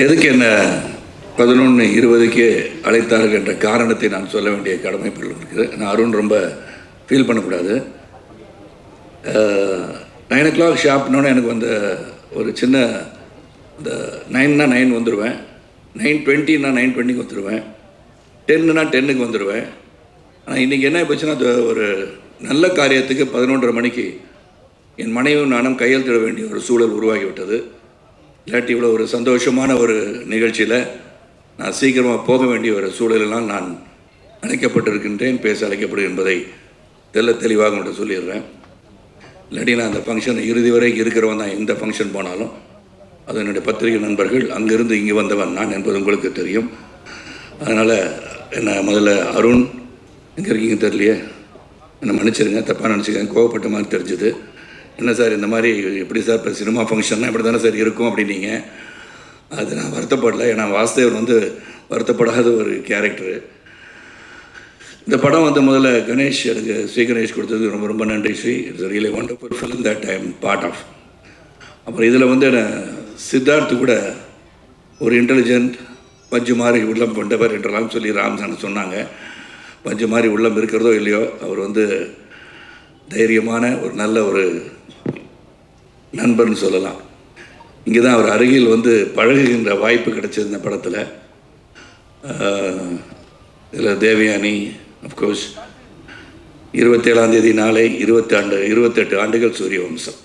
எதுக்கு என்ன 11:20க்கு அழைத்தார்கள் என்ற காரணத்தை நான் சொல்ல வேண்டிய கடமைப்பட்டு இருக்குது. நான் அருண் ரொம்ப ஃபீல் பண்ணக்கூடாது. 9 o'clock ஷார்ப்னோட எனக்கு வந்த ஒரு சின்ன இந்த 9னா 9 வந்துடுவேன், 9:20னா 9:20க்கு வந்துடுவேன், 10னா 10க்கு வந்துடுவேன். ஆனால் இன்றைக்கி என்ன போச்சுன்னா, ஒரு நல்ல காரியத்துக்கு 11:30 மணிக்கு என் மனைவியும் நானும் கையெழுத்திட வேண்டிய ஒரு சூழல் உருவாகிவிட்டது. இல்லாட்டி இவ்வளோ ஒரு சந்தோஷமான ஒரு நிகழ்ச்சியில் நான் சீக்கிரமாக போக வேண்டிய ஒரு சூழலெல்லாம் நான் அழைக்கப்பட்டிருக்கின்றேன், பேச அழைக்கப்படுது என்பதை தெளிவாக மட்டும் சொல்லிடுறேன். இல்லாட்டி நான் அந்த ஃபங்க்ஷன் இறுதி வரை இருக்கிறவன் தான். எந்த ஃபங்க்ஷன் போனாலும் அது என்னுடைய பத்திரிகை நண்பர்கள், அங்கேருந்து இங்கே வந்தவன் நான் என்பது உங்களுக்கு தெரியும். அதனால் என்ன முதல்ல அருண் எங்கே இருக்கீங்க தெரியலையே, என்னை மன்னிச்சிருங்க, தப்பாக நினச்சிக்கங்க, கோவப்பட்ட மாதிரி தெரிஞ்சுது. என்ன சார் இந்த மாதிரி எப்படி சார் இப்போ சினிமா ஃபங்க்ஷன்னா இப்படி தானே சார் இருக்கும் அப்படின்னீங்க. அது நான் வருத்தப்படலை, ஏன்னா வாசுதேவன் வருத்தப்படாத ஒரு கேரக்டரு. இந்த படம் முதல்ல கணேஷ், எனக்கு ஸ்ரீ கணேஷ் கொடுத்தது ரொம்ப ரொம்ப நன்றி Sri. It's really wonderful film that I am part of. அப்புறம் இதில் என்ன சித்தார்த்து கூட ஒரு இன்டெலிஜென்ட் பஞ்சு மாதிரி உள்ளம் கொண்டவர் என்றெல்லாம் சொல்லி ராம்சான் சொன்னாங்க. பஞ்சு மாதிரி உள்ளம் இருக்கிறதோ இல்லையோ, அவர் தைரியமான ஒரு நல்ல ஒரு நண்பர்னு சொல்லலாம். இங்கே தான் அவர் அருகில் பழகுகின்ற வாய்ப்பு கிடைச்சது இந்த படத்தில். இதில் தேவயானி அஃப்கோர்ஸ் 27ஆம் தேதி நாளை 28 ஆண்டுகள் சூரிய வம்சம்.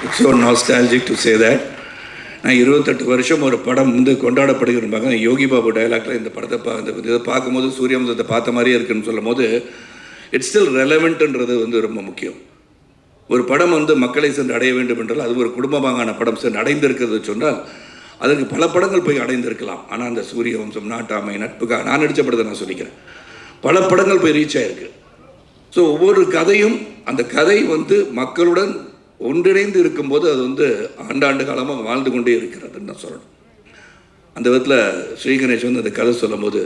It's so nostalgic to say that. நான் 28 வருஷம் ஒரு படம் கொண்டாடப்படுகிறப்பாங்க. யோகி பாபு டைலாக்ல இந்த படத்தை இதை பார்க்கும்போது சூரிய வம்சத்தை பார்த்த மாதிரியே இருக்குன்னு சொல்லும் போது இட்ஸ் ஸ்டில் ரெலவெண்ட்ன்றது ரொம்ப முக்கியம். ஒரு படம் மக்களை சென்று அடைய வேண்டும் என்றால் அது ஒரு குடும்பமாகான படம் சென்று அடைந்திருக்கிறது சொன்னால் அதற்கு பல படங்கள் போய் அடைந்திருக்கலாம். ஆனால் அந்த சூரிய வம்சம், நாட்டாமை, நட்புக்காக நான் நடித்த படத்தை நான் சொல்லிக்கிறேன், பல படங்கள் போய் ரீச் ஆகிருக்கு. ஸோ ஒவ்வொரு கதையும் அந்த கதை மக்களுடன் ஒன்றிணைந்து இருக்கும்போது அது ஆண்டாண்டு காலமாக வாழ்ந்து கொண்டே இருக்கிறதுன்னு நான் சொல்லணும். அந்த விதத்தில் ஸ்ரீ கணேஷ் அந்த கதை சொல்லும் போது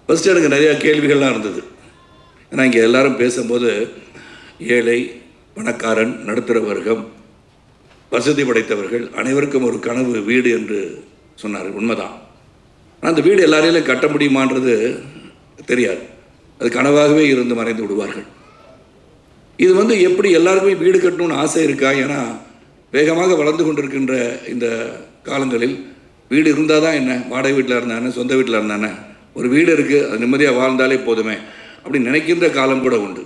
ஃபஸ்ட்டு எனக்கு நிறையா கேள்விகள்லாம் இருந்தது. ஏன்னா இங்கே எல்லாரும் பேசும்போது ஏழை, பணக்காரன், நடுத்தர வர்க்கம், வசதி படைத்தவர்கள் அனைவருக்கும் ஒரு கனவு வீடு என்று சொன்னார். உண்மைதான். ஆனால் அந்த வீடு எல்லாரையும் கட்ட முடியுமான்றது தெரியாது. அது கனவாகவே இருந்து மறைந்து விடுவார்கள். இது எப்படி எல்லாருக்குமே வீடு கட்டணும்னு ஆசை இருக்கா? ஏன்னா வேகமாக வளர்ந்து கொண்டிருக்கின்ற இந்த காலங்களில் வீடு இருந்தால் தான் என்ன, வாடகை வீட்டில் இருந்தானே, சொந்த வீட்டில் இருந்தானே, ஒரு வீடு இருக்குது, அது நிம்மதியாக வாழ்ந்தாலே போதுமே அப்படின்னு நினைக்கின்ற காலம் கூட உண்டு.